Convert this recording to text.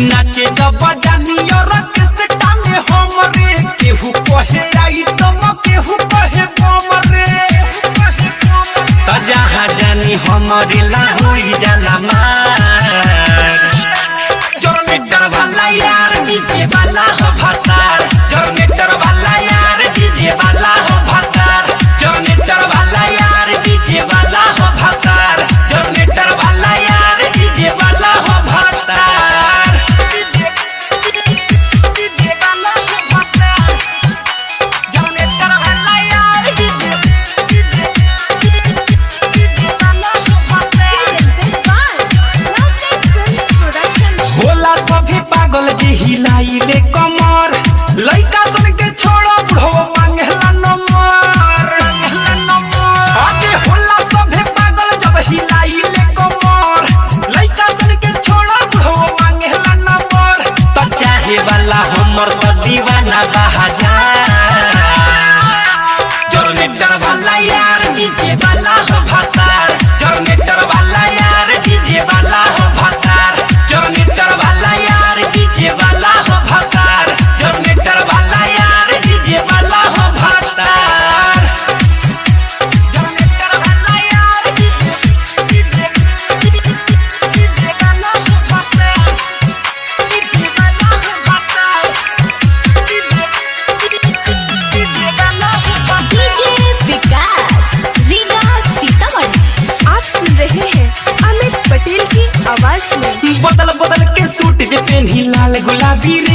नाचे जब जानी और किस टांगे हमरे केहू कहे आई तुम केहू कहे बमरे त जहां जानी हमरे ला होई जाला मार जनरेटर वाला यार डीजे वाला हो भातार जनरेटर वाला यार डीजे वाला हो भातार जनरेटर वाला यार डीजे वाला हो भातार जनरेटर वाला यार डीजे वाला हो भातार डीजे वाला हो भातार जनरेटर वाला यार डीजे वाला हो भातार होला सभी पागल जे हिलाइले कमर लइका सन के छोड़ो बुढ़ो मांगेला नंबर अरे होला सभी पागल जब हिलाइले कमर लइका सन के छोड़ो बुढ़ो मांगेला नंबर त चाहे वाला हमर त दीवाना बहा जा जनरेटर वाला यार डीजे वाला हो भातार जनरेटर वाला यार डीजे वाला हो भातार जनरेटर वाला यार डीजे वाला हो भातार जनरेटर वाला यार डीजे वाला हो भातार जनरेटर वाला यार डीजे वाला हो भातार डीजे वाला हो भातार डीजे वाला हो भातार डीजे विकास रीगा सीतामढ़ी। आप सुन रहे हैं अमित पटेल की आवाज में। बदल बदल के सूट जे पेन्ही लाल गुलाबी रे